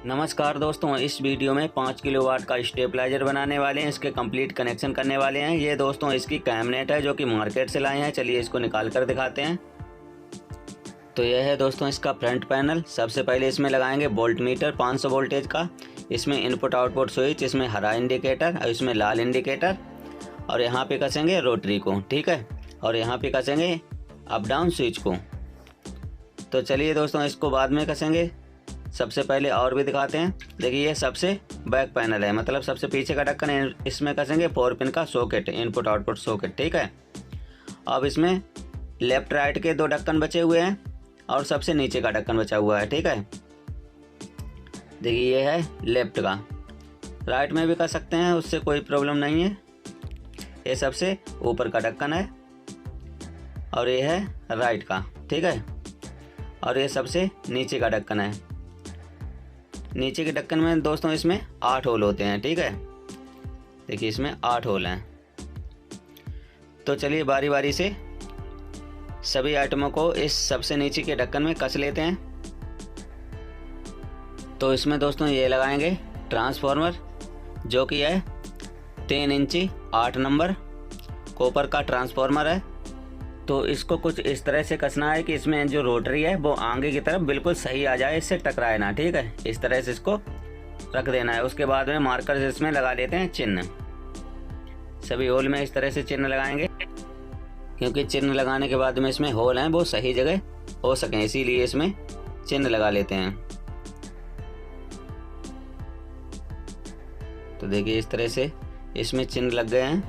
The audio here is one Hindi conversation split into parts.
नमस्कार दोस्तों, इस वीडियो में 5 किलोवाट का स्टेबलाइजर बनाने वाले हैं। इसके कंप्लीट कनेक्शन करने वाले हैं। ये दोस्तों इसकी कैमनेट है जो कि मार्केट से लाए हैं। चलिए इसको निकाल कर दिखाते हैं। तो यह है दोस्तों इसका फ्रंट पैनल। सबसे पहले इसमें लगाएंगे वोल्ट मीटर 500 वोल्टेज का। इसमें इनपुट आउटपुट स्विच, इसमें हरा इंडिकेटर और इसमें लाल इंडिकेटर, और यहाँ पे कसेंगे रोटरी को, ठीक है, और यहाँ पे कसेंगे अप डाउन स्विच को। तो चलिए दोस्तों इसको बाद में कसेंगे। सबसे पहले और भी दिखाते हैं। देखिए ये सबसे बैक पैनल है, मतलब सबसे पीछे का ढक्कन है। इसमें कसेंगे 4 पिन का सॉकेट, इनपुट आउटपुट सॉकेट, ठीक है। अब इसमें लेफ्ट राइट के 2 ढक्कन बचे हुए हैं और सबसे नीचे का ढक्कन बचा हुआ है, ठीक है। देखिए ये है लेफ्ट का, राइट में भी कर सकते हैं, उससे कोई प्रॉब्लम नहीं है। ये सबसे ऊपर का ढक्कन है और ये है राइट का, ठीक है। और ये सबसे नीचे का ढक्कन है। नीचे के ढक्कन में दोस्तों इसमें 8 होल होते हैं, ठीक है। देखिए इसमें 8 होल हैं। तो चलिए बारी बारी से सभी आइटमों को इस सबसे नीचे के ढक्कन में कस लेते हैं। तो इसमें दोस्तों ये लगाएंगे ट्रांसफार्मर, जो कि है 3 इंची 8 नंबर कॉपर का ट्रांसफार्मर है। तो इसको कुछ इस तरह से कसना है कि इसमें जो रोटरी है वो आगे की तरफ बिल्कुल सही आ जाए, इससे टकराए ना, ठीक है। इस तरह से इसको रख देना है। उसके बाद में मार्कर से इसमें लगा लेते हैं चिन्ह। सभी होल में इस तरह से चिन्ह लगाएंगे, क्योंकि चिन्ह लगाने के बाद में इसमें होल हैं वो सही जगह हो सकें, इसीलिए इसमें चिन्ह लगा लेते हैं। तो देखिए इस तरह से इसमें चिन्ह लग गए हैं,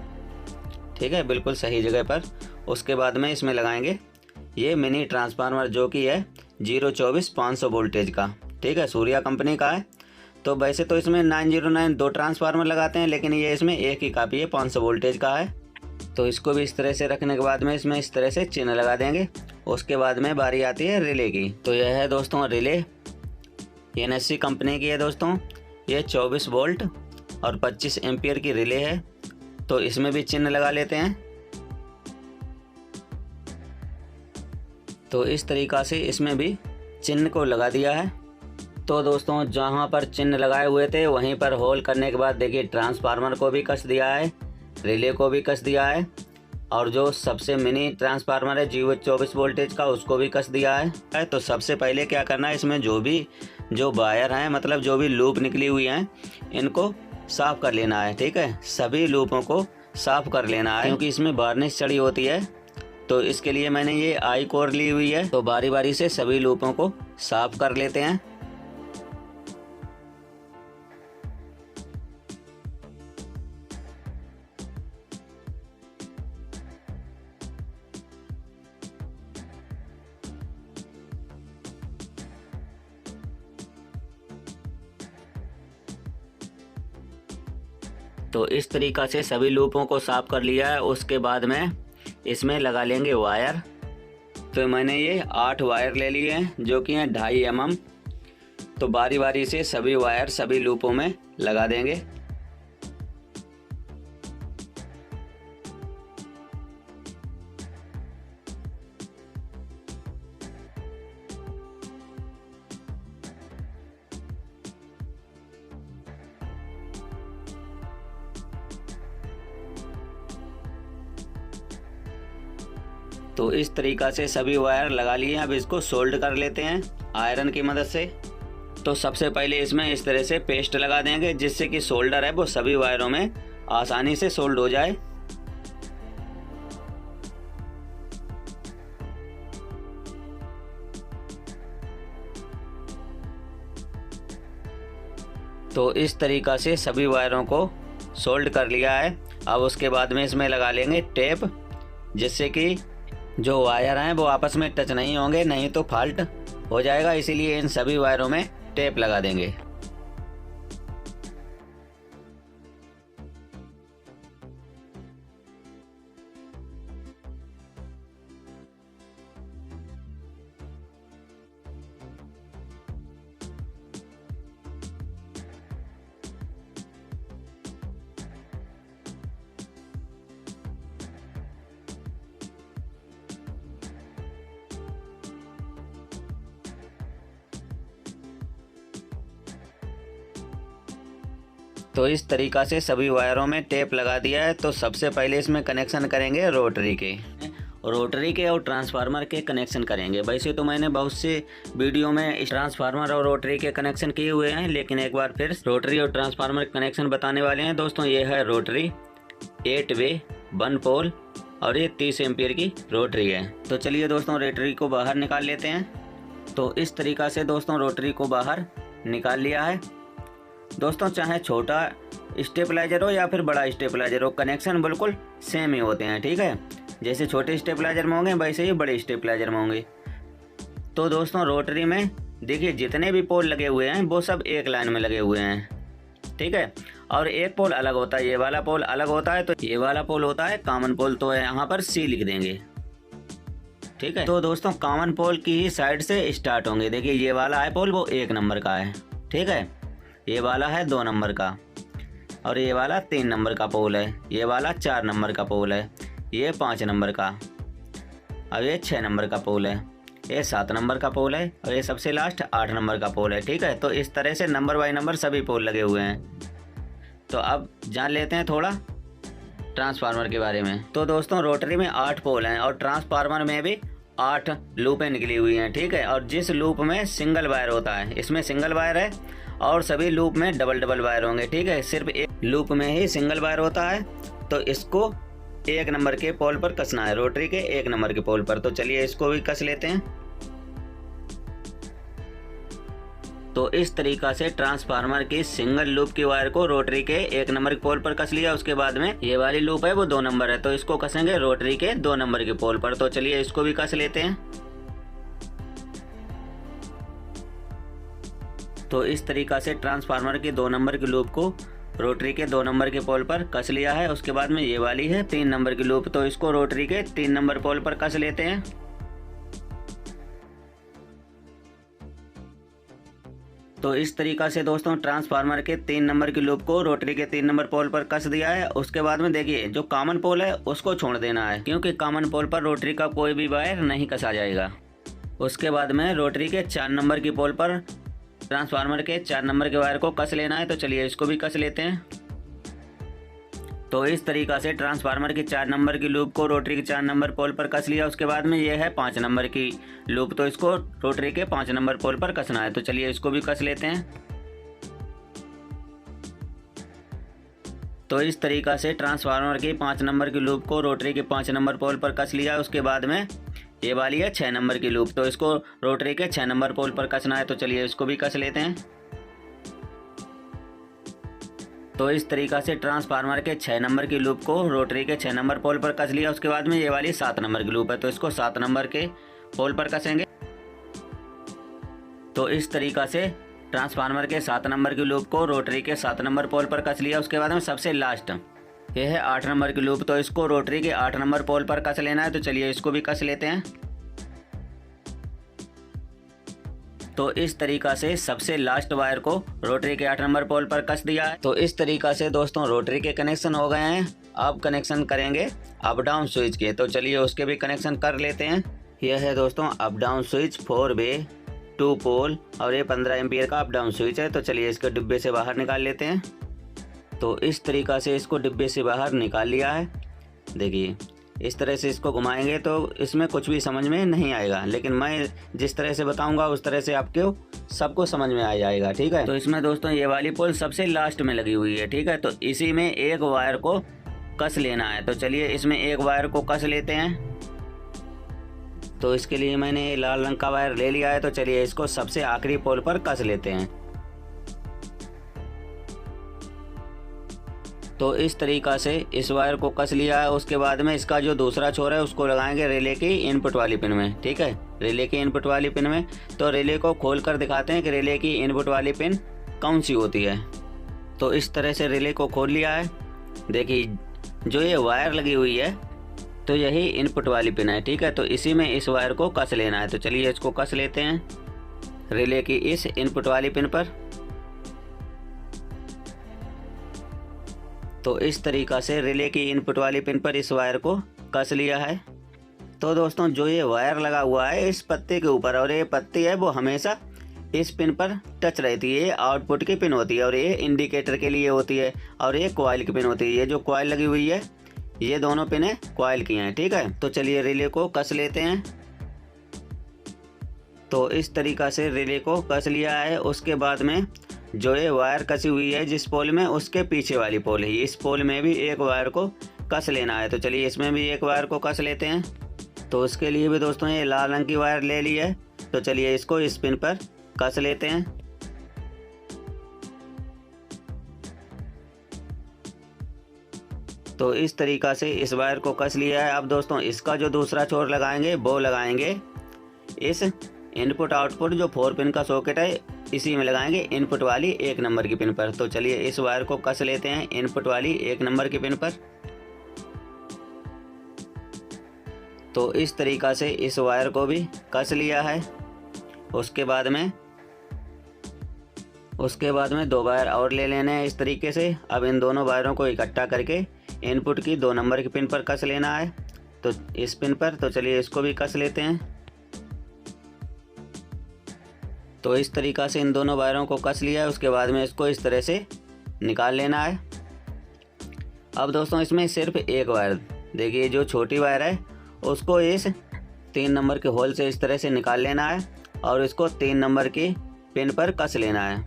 ठीक है, बिल्कुल सही जगह पर। उसके बाद में इसमें लगाएंगे ये मिनी ट्रांसफार्मर, जो कि है 024 500 वोल्टेज का, ठीक है, सूर्या कंपनी का है। तो वैसे तो इसमें 909 2 ट्रांसफार्मर लगाते हैं, लेकिन ये इसमें एक ही काफ़ी है, 500 वोल्टेज का है। तो इसको भी इस तरह से रखने के बाद में इसमें इस तरह से चिन्ह लगा देंगे। उसके बाद में बारी आती है रिले की। तो यह है दोस्तों रिले, NSC कंपनी की है दोस्तों। ये 24 वोल्ट और 25 एम्पियर की रिले है। तो इसमें भी चिन्ह लगा लेते हैं। तो इस तरीक़ा से इसमें भी चिन्ह को लगा दिया है। तो दोस्तों जहाँ पर चिन्ह लगाए हुए थे वहीं पर होल करने के बाद देखिए ट्रांसफार्मर को भी कस दिया है, रिले को भी कस दिया है, और जो सबसे मिनी ट्रांसफार्मर है 024 वोल्टेज का उसको भी कस दिया है। तो सबसे पहले क्या करना है, इसमें जो वायर हैं, मतलब जो भी लूप निकली हुई हैं, इनको साफ़ कर लेना है, ठीक है। सभी लूपों को साफ़ कर लेना है, क्योंकि इसमें वार्निश चढ़ी होती है। तो इसके लिए मैंने ये आई कोर ली हुई है। तो बारी बारी से सभी लूपों को साफ़ कर लेते हैं। तो इस तरीक़ा से सभी लूपों को साफ़ कर लिया है। उसके बाद में इसमें लगा लेंगे वायर। तो मैंने ये 8 वायर ले लिए हैं, जो कि हैं 2.5 mm। तो बारी बारी से सभी वायर सभी लूपों में लगा देंगे। तो इस तरीक़ा से सभी वायर लगा लिए। अब इसको सोल्ड कर लेते हैं आयरन की मदद से। तो सबसे पहले इसमें इस तरह से पेस्ट लगा देंगे, जिससे कि सोल्डर है वो सभी वायरों में आसानी से सोल्ड हो जाए। तो इस तरीक़ा से सभी वायरों को सोल्ड कर लिया है। अब उसके बाद में इसमें लगा लेंगे टेप, जिससे कि जो वायर हैं वो आपस में टच नहीं होंगे, नहीं तो फॉल्ट हो जाएगा। इसीलिए इन सभी वायरों में टेप लगा देंगे। तो इस तरीक़ा से सभी वायरों में टेप लगा दिया है। तो सबसे पहले इसमें कनेक्शन करेंगे रोटरी के और ट्रांसफार्मर के कनेक्शन करेंगे। वैसे तो मैंने बहुत से वीडियो में ट्रांसफार्मर और रोटरी के कनेक्शन किए हुए हैं, लेकिन एक बार फिर रोटरी और ट्रांसफार्मर के कनेक्शन बताने वाले हैं। दोस्तों ये है रोटरी 8 वे 1 पोल और ये 30 एम्पियर की रोटरी है। तो चलिए दोस्तों रोटरी को बाहर निकाल लेते हैं। तो इस तरीक़ा से दोस्तों रोटरी को बाहर निकाल लिया है। दोस्तों चाहे छोटा स्टेबलाइजर हो या फिर बड़ा स्टेबलाइजर हो, कनेक्शन बिल्कुल सेम ही होते हैं, ठीक है। जैसे छोटे स्टेबलाइजर में होंगे वैसे ही बड़े स्टेबलाइजर में होंगे। तो दोस्तों रोटरी में देखिए जितने भी पोल लगे हुए हैं वो सब एक लाइन में लगे हुए हैं, ठीक है। और एक पोल अलग होता है, ये वाला पोल अलग होता है। तो ये वाला पोल होता है कॉमन पोल, तो यहाँ पर C लिख देंगे, ठीक है। तो दोस्तों कॉमन पोल की ही साइड से स्टार्ट होंगे। देखिए ये वाला है पोल वो 1 नंबर का है, ठीक है। ये वाला है 2 नंबर का और ये वाला 3 नंबर का पोल है। ये वाला 4 नंबर का पोल है, ये 5 नंबर का, और ये 6 नंबर का पोल है, ये 7 नंबर का पोल है और ये सबसे लास्ट 8 नंबर का पोल है, ठीक है। तो इस तरह से नंबर बाई नंबर सभी पोल लगे हुए हैं। तो अब जान लेते हैं थोड़ा ट्रांसफार्मर के बारे में। तो दोस्तों रोटरी में 8 पोल हैं और ट्रांसफार्मर में भी 8 लूपें निकली हुई हैं, ठीक है। और जिस लूप में सिंगल वायर होता है, इसमें सिंगल वायर है और सभी लूप में डबल वायर होंगे, ठीक है। सिर्फ एक लूप में ही सिंगल वायर होता है। तो इसको 1 नंबर के पोल पर कसना है, रोटरी के 1 नंबर के पोल पर। तो चलिए इसको भी कस लेते हैं। तो इस तरीक़ा से ट्रांसफार्मर की सिंगल लूप की वायर को रोटरी के 1 नंबर के पोल पर कस लिया। उसके बाद में ये वाली लूप है वो 2 नंबर है, तो इसको कसेंगे रोटरी के 2 नंबर के पोल पर। तो चलिए इसको भी कस लेते हैं। तो इस तरीक़ा से ट्रांसफार्मर के 2 नंबर की लूप को रोटरी के 2 नंबर के पोल पर कस लिया है। उसके बाद में ये वाली है 3 नंबर की लूप, तो इसको रोटरी के 3 नंबर पोल पर कस लेते हैं। तो इस तरीक़ा से दोस्तों ट्रांसफार्मर के 3 नंबर की लूप को रोटरी के 3 नंबर पोल पर कस दिया है। उसके बाद में देखिए जो कॉमन पोल है उसको छोड़ देना है, क्योंकि कॉमन पोल पर रोटरी का कोई भी वायर नहीं कसा जाएगा। उसके बाद में रोटरी के 4 नंबर की पोल पर ट्रांसफार्मर के 4 नंबर के वायर को कस लेना है। तो चलिए इसको भी कस लेते हैं। तो इस तरीक़ा से ट्रांसफार्मर की 4 नंबर की लूप को रोटरी के 4 नंबर पोल पर कस लिया। उसके बाद में ये है 5 नंबर की लूप, तो इसको रोटरी के 5 नंबर पोल पर कसना है। तो चलिए इसको भी कस लेते हैं। तो इस तरीक़ा से ट्रांसफार्मर की 5 नंबर की लूप को रोटरी के 5 नंबर पोल पर कस लिया। उसके बाद में ये वाली है 6 नंबर की लूप, तो इसको रोटरी के 6 नंबर पोल पर कसना है। तो चलिए इसको भी कस लेते हैं। तो इस तरीक़ा से ट्रांसफार्मर के 6 नंबर की लूप को रोटरी के 6 नंबर पोल पर कस लिया। उसके बाद में ये वाली 7 नंबर की लूप है, तो इसको 7 नंबर के पोल पर कसेंगे। तो इस तरीक़ा से ट्रांसफार्मर के 7 नंबर की लूप को रोटरी के 7 नंबर पोल पर कस लिया। उसके बाद में सबसे लास्ट ये है 8 नंबर की लूप, तो इसको रोटरी के 8 नंबर पोल पर कस लेना है। तो चलिए इसको भी कस लेते हैं। तो इस तरीक़ा से सबसे लास्ट वायर को रोटरी के 8 नंबर पोल पर कस दिया है। तो इस तरीक़ा से दोस्तों रोटरी के कनेक्शन हो गए हैं। अब कनेक्शन करेंगे अप डाउन स्विच के। तो चलिए उसके भी कनेक्शन कर लेते हैं। यह है दोस्तों अप डाउन स्विच 4 वे 2 पोल और ये 15 एम्पियर का अप डाउन स्विच है। तो चलिए इसको डिब्बे से बाहर निकाल लेते हैं। तो इस तरीक़ा से इसको डिब्बे से बाहर निकाल लिया है। देखिए इस तरह से इसको घुमाएंगे तो इसमें कुछ भी समझ में नहीं आएगा, लेकिन मैं जिस तरह से बताऊंगा उस तरह से आपको सबको समझ में आ जाएगा, ठीक है। तो इसमें दोस्तों ये वाली पोल सबसे लास्ट में लगी हुई है, ठीक है। तो इसी में एक वायर को कस लेना है। तो चलिए इसमें एक वायर को कस लेते हैं। तो इसके लिए मैंने लाल रंग का वायर ले लिया है। तो चलिए इसको सबसे आखिरी पोल पर कस लेते हैं। तो इस तरीक़ा से इस वायर को कस लिया है। उसके बाद में इसका जो दूसरा छोर है उसको लगाएंगे रिले की इनपुट वाली पिन में, ठीक है, रिले की इनपुट वाली पिन में। तो रिले को खोल कर दिखाते हैं कि रिले की इनपुट वाली पिन कौन सी होती है। तो इस तरह से रिले को खोल लिया है। देखिए जो ये वायर लगी हुई है तो यही इनपुट वाली पिन है, ठीक है। तो इसी में इस वायर को कस लेना है। तो चलिए इसको कस लेते हैं रिले की इस इनपुट वाली पिन पर। तो इस तरीक़ा से रिले की इनपुट वाली पिन पर इस वायर को कस लिया है। तो दोस्तों जो ये वायर लगा हुआ है इस पत्ते के ऊपर, और ये पत्ती है वो हमेशा इस पिन पर टच रहती है। ये आउटपुट की पिन होती है और ये इंडिकेटर के लिए होती है और ये कॉइल की पिन होती है। ये जो कॉइल लगी हुई है ये दोनों पिनें कॉइल की हैं, ठीक है। तो चलिए रिले को कस लेते हैं। तो इस तरीक़ा से रिले को कस लिया है। उसके बाद में जो ये वायर कसी हुई है जिस पोल में, उसके पीछे वाली पोल है, इस पोल में भी एक वायर को कस लेना है। तो चलिए इसमें भी एक वायर को कस लेते हैं। तो उसके लिए भी दोस्तों ये लाल रंग की वायर ले ली है। तो चलिए इसको इस पिन पर कस लेते हैं। तो इस तरीक़ा से इस वायर को कस लिया है। अब दोस्तों इसका जो दूसरा छोर लगाएंगे वो लगाएंगे इस इनपुट आउटपुट जो 4 पिन का सॉकेट है इसी में लगाएंगे, इनपुट वाली 1 नंबर की पिन पर। तो चलिए इस वायर को कस लेते हैं इनपुट वाली 1 नंबर की पिन पर। तो इस तरीक़ा से इस वायर को भी कस लिया है। उसके बाद में 2 वायर और ले लेने हैं इस तरीके से। अब इन दोनों वायरों को इकट्ठा करके इनपुट की 2 नंबर की पिन पर कस लेना है। तो इस पिन पर, तो चलिए इसको भी कस लेते हैं। तो इस तरीक़ा से इन दोनों वायरों को कस लिया है। उसके बाद में इसको इस तरह से निकाल लेना है। अब दोस्तों इसमें सिर्फ एक वायर, देखिए जो छोटी वायर है उसको इस 3 नंबर के होल से इस तरह से निकाल लेना है और इसको 3 नंबर की पिन पर कस लेना है।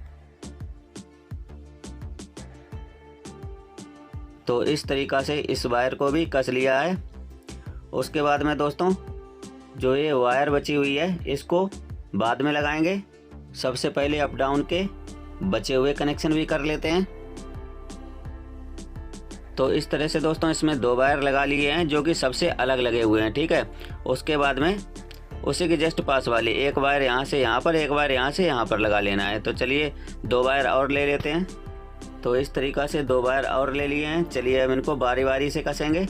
तो इस तरीक़ा से इस वायर को भी कस लिया है। उसके बाद में दोस्तों जो ये वायर बची हुई है इसको बाद में लगाएंगे। सबसे पहले अप डाउन के बचे हुए कनेक्शन भी कर लेते हैं। तो इस तरह से दोस्तों इसमें 2 वायर लगा लिए हैं जो कि सबसे अलग लगे हुए हैं, ठीक है। उसके बाद में उसी के जस्ट पास वाले एक वायर यहाँ से यहाँ पर, एक वायर यहाँ से यहाँ पर लगा लेना है। तो चलिए 2 वायर और ले लेते हैं। तो इस तरीक़ा से 2 वायर और ले लिए हैं। चलिए अब इनको बारी बारी से कसेंगे।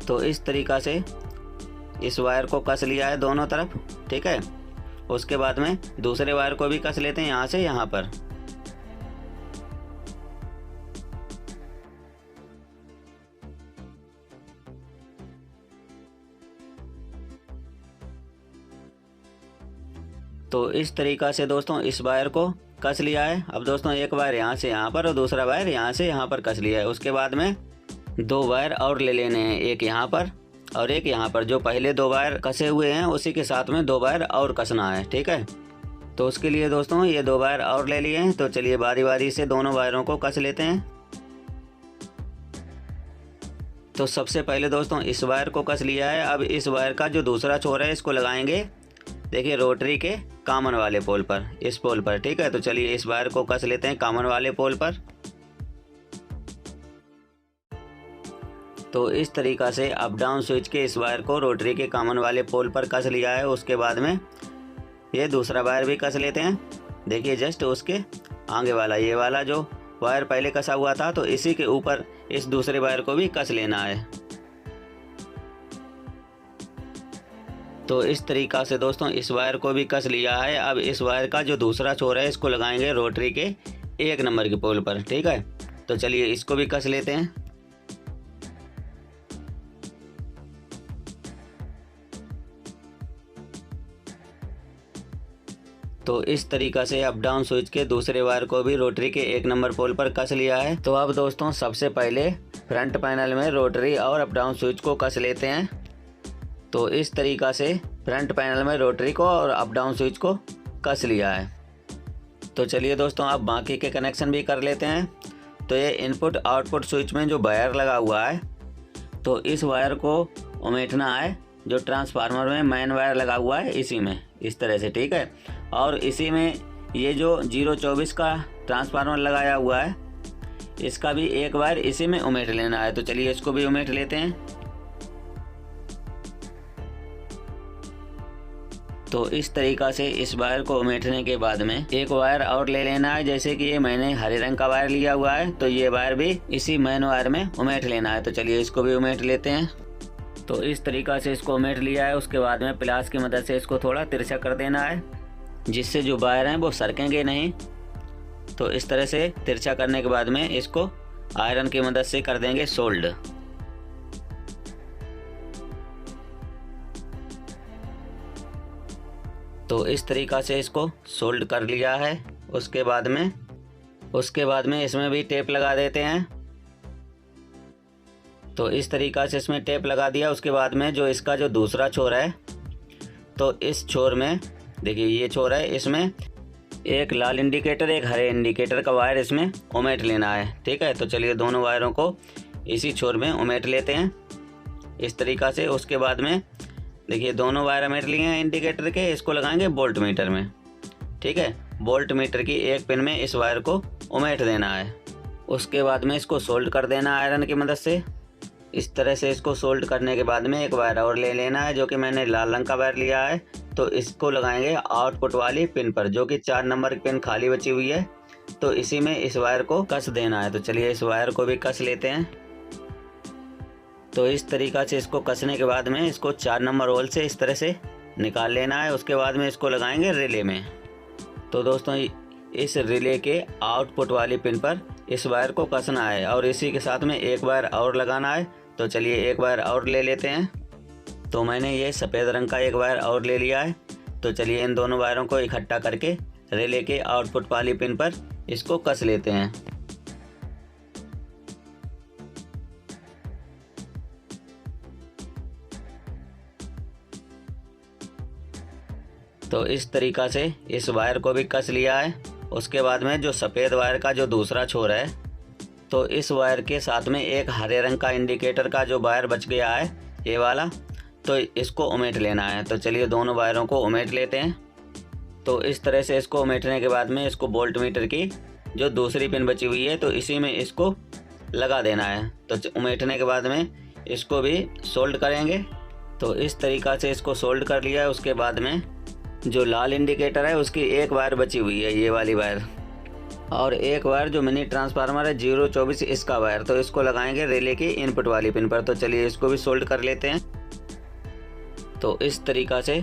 तो इस तरीक़ा से इस वायर को कस लिया है दोनों तरफ, ठीक है। उसके बाद में दूसरे वायर को भी कस लेते हैं यहाँ से यहाँ पर। तो इस तरीक़ा से दोस्तों इस वायर को कस लिया है। अब दोस्तों एक वायर यहाँ से यहाँ पर और दूसरा वायर यहाँ से यहाँ पर कस लिया है। उसके बाद में 2 वायर और ले लेने हैं, एक यहाँ पर और एक यहाँ पर। जो पहले 2 वायर कसे हुए हैं उसी के साथ में 2 वायर और कसना है, ठीक है। तो उसके लिए दोस्तों ये 2 वायर और ले लिए हैं। तो चलिए बारी बारी से दोनों वायरों को कस लेते हैं। तो सबसे पहले दोस्तों इस वायर को कस लिया है। अब इस वायर का जो दूसरा छोर है इसको लगाएंगे, देखिए रोटरी के कॉमन वाले पोल पर, इस पोल पर, ठीक है। तो चलिए इस वायर को कस लेते हैं कॉमन वाले पोल पर। तो इस तरीक़ा से अप डाउन स्विच के इस वायर को रोटरी के कॉमन वाले पोल पर कस लिया है। उसके बाद में ये दूसरा वायर भी कस लेते हैं। देखिए जस्ट उसके आगे वाला, ये वाला जो वायर पहले कसा हुआ था तो इसी के ऊपर इस दूसरे वायर को भी कस लेना है। तो इस तरीक़ा से दोस्तों इस वायर को भी कस लिया है। अब इस वायर का जो दूसरा छोर है इसको लगाएंगे रोटरी के 1 नंबर के पोल पर, ठीक है। तो चलिए इसको भी कस लेते हैं। तो इस तरीक़ा से अप डाउन स्विच के दूसरे वायर को भी रोटरी के 1 नंबर पोल पर कस लिया है। तो अब दोस्तों सबसे पहले फ्रंट पैनल में रोटरी और अप डाउन स्विच को कस लेते हैं। तो इस तरीक़ा से फ्रंट पैनल में रोटरी को और अप डाउन स्विच को कस लिया है। तो चलिए दोस्तों अब बाकी के कनेक्शन भी कर लेते हैं। तो ये इनपुट आउटपुट स्विच में जो वायर लगा हुआ है तो इस वायर को उमेटना है जो ट्रांसफार्मर में मेन वायर लगा हुआ है इसी में, इस तरह से, ठीक है। और इसी में ये जो 024 का ट्रांसफार्मर लगाया हुआ है इसका भी एक वायर इसी में उमेट लेना है। तो चलिए इसको भी उमेट लेते हैं। तो इस तरीक़ा से इस वायर को उमेटने के बाद में एक वायर और ले लेना है। जैसे कि ये मैंने हरे रंग का वायर लिया हुआ है तो ये वायर भी इसी मेन वायर में उमेट लेना है। तो चलिए इसको भी उमेट लेते हैं। तो इस तरीक़ा से इसको उमेट लिया है। उसके बाद में प्लास की मदद से इसको थोड़ा तिरछा कर देना है जिससे जो वायर हैं वो सरकेंगे नहीं। तो इस तरह से तिरछा करने के बाद में इसको आयरन की मदद से कर देंगे सोल्ड। तो इस तरीक़ा से इसको सोल्ड कर लिया है। उसके बाद में इसमें भी टेप लगा देते हैं। तो इस तरीक़ा से इसमें टेप लगा दिया। उसके बाद में जो इसका जो दूसरा छोर है, तो इस छोर में देखिए ये छोर है, इसमें एक लाल इंडिकेटर एक हरे इंडिकेटर का वायर इसमें उमेट लेना है। ठीक है, तो चलिए दोनों वायरों को इसी छोर में उमेट लेते हैं इस तरीक़ा से। उसके बाद में देखिए दोनों वायर उमेट लिए हैं इंडिकेटर के, इसको लगाएंगे बोल्ट मीटर में। ठीक है, बोल्ट मीटर की एक पिन में इस वायर को उमेट देना है। उसके बाद में इसको सोल्ड कर देना आयरन की मदद से। इस तरह से इसको सोल्ड करने के बाद में एक वायर और ले लेना है, जो कि मैंने लाल रंग का वायर लिया है। तो इसको लगाएंगे आउटपुट वाली पिन पर, जो कि 4 नंबर की पिन खाली बची हुई है। तो इसी में इस वायर को कस देना है। तो चलिए इस वायर को भी कस लेते हैं। तो इस तरीक़ा से इसको कसने के बाद में इसको 4 नंबर होल से इस तरह से निकाल लेना है। उसके बाद में इसको लगाएंगे रिले में। तो दोस्तों इस रिले के आउटपुट वाली पिन पर इस वायर को कसना है और इसी के साथ में एक वायर और लगाना है। तो चलिए एक वायर और ले लेते हैं। तो मैंने ये सफ़ेद रंग का एक वायर और ले लिया है। तो चलिए इन दोनों वायरों को इकट्ठा करके रिले के आउटपुट वाली पिन पर इसको कस लेते हैं। तो इस तरीक़ा से इस वायर को भी कस लिया है। उसके बाद में जो सफ़ेद वायर का जो दूसरा छोर है, तो इस वायर के साथ में एक हरे रंग का इंडिकेटर का जो वायर बच गया है ये वाला, तो इसको उमेट लेना है। तो चलिए दोनों वायरों को उमेट लेते हैं। तो इस तरह से इसको उमेटने के बाद में इसको बोल्ट मीटर की जो दूसरी पिन बची हुई है, तो इसी में इसको लगा देना है। तो उमेटने के बाद में इसको भी सोल्ड करेंगे। तो इस तरीक़ा से इसको सोल्ड कर लिया है। उसके बाद में जो लाल इंडिकेटर है उसकी एक वायर बची हुई है, ये वाली वायर, और एक वायर जो मिनी ट्रांसफार्मर है 024 इसका वायर, तो इसको लगाएंगे रिले की इनपुट वाली पिन पर। तो चलिए इसको भी सोल्ड कर लेते हैं। तो इस तरीक़ा से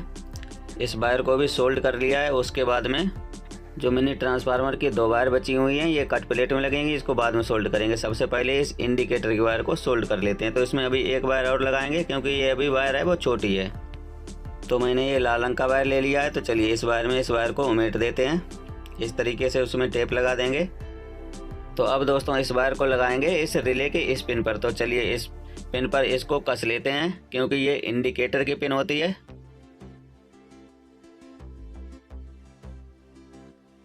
इस वायर को भी सोल्ड कर लिया है। उसके बाद में जो मिनी ट्रांसफार्मर की 2 वायर बची हुई हैं, ये कट प्लेट में लगेंगी, इसको बाद में सोल्ड करेंगे। सबसे पहले इस इंडिकेटर की वायर को सोल्ड कर लेते हैं। तो इसमें अभी एक वायर और लगाएंगे, क्योंकि ये अभी वायर है वो छोटी है। तो मैंने ये लाल रंग का वायर ले लिया है। तो चलिए इस वायर को उमेट देते हैं इस तरीके से, उसमें टेप लगा देंगे। तो अब दोस्तों इस वायर को लगाएंगे इस रिले के इस पिन पर। तो चलिए इस पिन पर इसको कस लेते हैं, क्योंकि ये इंडिकेटर की पिन होती है।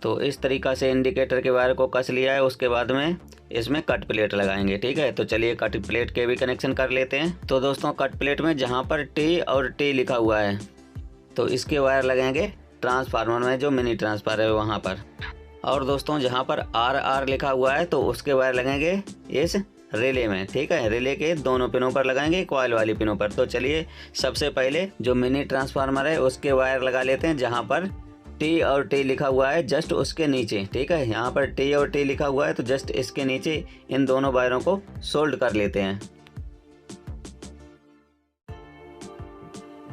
तो इस तरीक़ा से इंडिकेटर के वायर को कस लिया है। उसके बाद में इसमें कट प्लेट लगाएंगे। ठीक है, तो चलिए कट प्लेट के भी कनेक्शन कर लेते हैं। तो दोस्तों कट प्लेट में जहाँ पर टी और टी लिखा हुआ है, तो इसके वायर लगेंगे ट्रांसफार्मर में जो मिनी ट्रांसफार्मर है वहाँ पर। और दोस्तों जहाँ पर RR लिखा हुआ है, तो उसके वायर लगेंगे इस रिले में। ठीक है, रिले के दोनों पिनों पर लगाएंगे, कॉइल वाली पिनों पर। तो चलिए सबसे पहले जो मिनी ट्रांसफार्मर है उसके वायर लगा लेते हैं, जहाँ पर टी और टी लिखा हुआ है जस्ट उसके नीचे। ठीक है, यहाँ पर टी और टी लिखा हुआ है, तो जस्ट इसके नीचे इन दोनों वायरों को सोल्ड कर लेते हैं।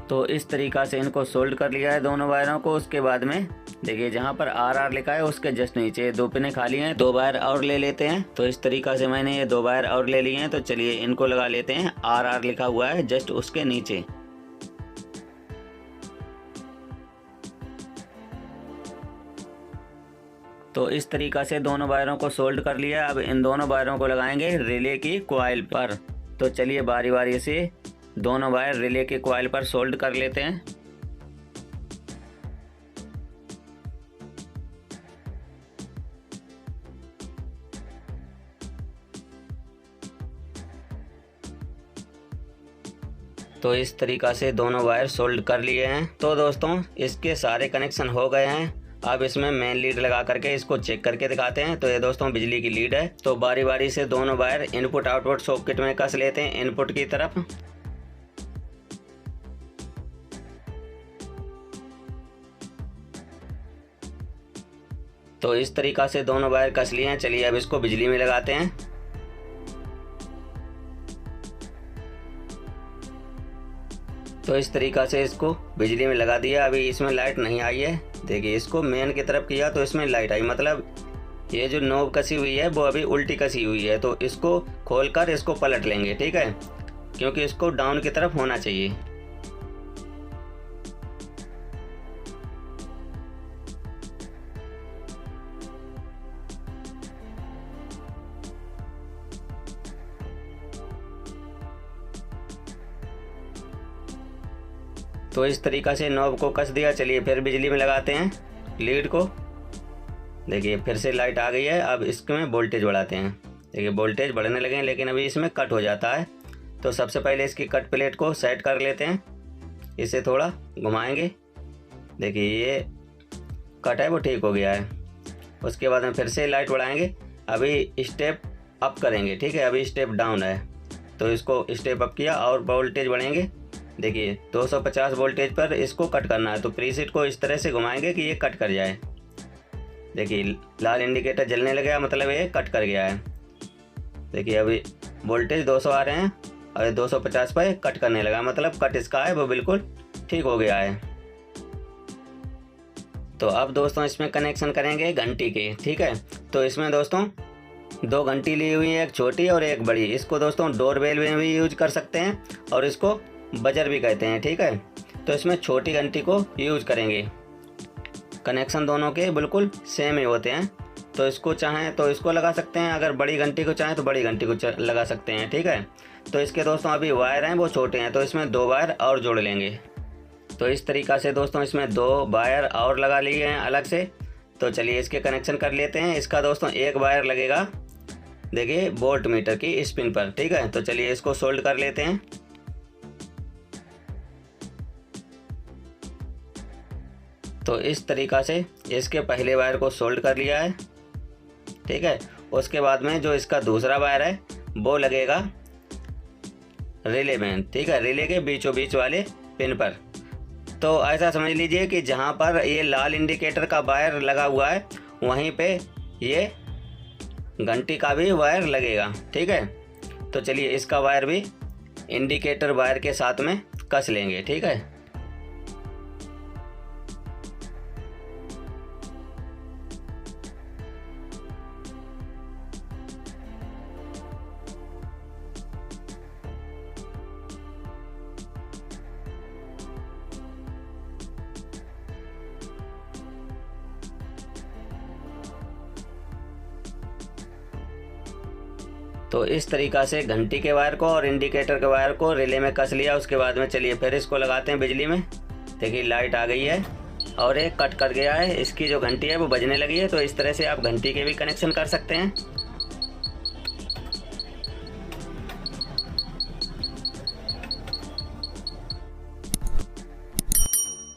तो इस तरीक़ा से इनको सोल्ड कर लिया है दोनों वायरों को। उसके बाद में देखिए जहाँ पर RR लिखा है उसके जस्ट नीचे 2 पिनें खाली हैं, 2 वायर और ले लेते हैं। तो इस तरीक़ा से मैंने ये 2 वायर और ले लिए हैं। तो चलिए इनको लगा लेते हैं RR लिखा हुआ है जस्ट उसके नीचे। तो इस तरीक़ा से दोनों वायरों को सोल्ड कर लिया। अब इन दोनों वायरों को लगाएंगे रिले की कॉइल पर। तो चलिए बारी बारी से दोनों वायर रिले के कॉइल पर सोल्ड कर लेते हैं। तो इस तरीक़ा से दोनों वायर सोल्ड कर लिए हैं। तो दोस्तों इसके सारे कनेक्शन हो गए हैं। अब इसमें मेन लीड लगा करके इसको चेक करके दिखाते हैं। तो ये दोस्तों बिजली की लीड है। तो बारी बारी से दोनों वायर इनपुट आउटपुट सॉकेट में कस लेते हैं इनपुट की तरफ। तो इस तरीक़ा से दोनों वायर कस लिए हैं। चलिए अब इसको बिजली में लगाते हैं। तो इस तरीक़ा से इसको बिजली में लगा दिया। अभी इसमें लाइट नहीं आई है। देखिए इसको मेन की तरफ किया तो इसमें लाइट आई, मतलब ये जो नोब कसी हुई है वो अभी उल्टी कसी हुई है, तो इसको खोलकर इसको पलट लेंगे, ठीक है, क्योंकि इसको डाउन की तरफ होना चाहिए। तो इस तरीक़ा से नॉब को कस दिया। चलिए फिर बिजली में लगाते हैं लीड को। देखिए फिर से लाइट आ गई है। अब इसमें वोल्टेज बढ़ाते हैं। देखिए वोल्टेज बढ़ने लगे हैं, लेकिन अभी इसमें कट हो जाता है। तो सबसे पहले इसकी कट प्लेट को सेट कर लेते हैं, इसे थोड़ा घुमाएंगे। देखिए ये कट है वो ठीक हो गया है। उसके बाद में फिर से लाइट बढ़ाएंगे। अभी स्टेप अप करेंगे, ठीक है, अभी स्टेप डाउन है, तो इसको स्टेप अप किया और वोल्टेज बढ़ेंगे। देखिए 250 वोल्टेज पर इसको कट करना है, तो प्रीसेट को इस तरह से घुमाएंगे कि ये कट कर जाए। देखिए लाल इंडिकेटर जलने लगा, मतलब ये कट कर गया है। देखिए अभी वोल्टेज 200 आ रहे हैं और 250 पर कट करने लगा, मतलब कट इसका है वो बिल्कुल ठीक हो गया है। तो अब दोस्तों इसमें कनेक्शन करेंगे घंटी के, ठीक है। तो इसमें दोस्तों 2 घंटी ली हुई है, एक छोटी और एक बड़ी। इसको दोस्तों डोरबेल में भी यूज कर सकते हैं और इसको बजर भी कहते हैं, ठीक है। तो इसमें छोटी घंटी को यूज करेंगे। कनेक्शन दोनों के बिल्कुल सेम ही होते हैं, तो इसको चाहें तो इसको लगा सकते हैं, अगर बड़ी घंटी को चाहें तो बड़ी घंटी को लगा सकते हैं, ठीक है। तो इसके दोस्तों अभी वायर हैं वो छोटे हैं, तो इसमें 2 वायर और जोड़ लेंगे। तो इस तरीक़ा से दोस्तों इसमें 2 वायर और लगा लिए हैं अलग से। तो चलिए इसके कनेक्शन कर लेते हैं। इसका दोस्तों एक वायर लगेगा, देखिए वोल्ट मीटर की स्पिन पर, ठीक है। तो चलिए इसको सोल्ड कर लेते हैं। तो इस तरीक़ा से इसके पहले वायर को सोल्ड कर लिया है, ठीक है। उसके बाद में जो इसका दूसरा वायर है वो लगेगा रिले में, ठीक है, रिले के बीचों बीच वाले पिन पर। तो ऐसा समझ लीजिए कि जहाँ पर ये लाल इंडिकेटर का वायर लगा हुआ है वहीं पे ये घंटी का भी वायर लगेगा, ठीक है। तो चलिए इसका वायर भी इंडिकेटर वायर के साथ में कस लेंगे, ठीक है। तो इस तरीक़ा से घंटी के वायर को और इंडिकेटर के वायर को रिले में कस लिया। उसके बाद में चलिए फिर इसको लगाते हैं बिजली में। देखिए लाइट आ गई है और एक कट कर गया है, इसकी जो घंटी है वो बजने लगी है। तो इस तरह से आप घंटी के भी कनेक्शन कर सकते हैं।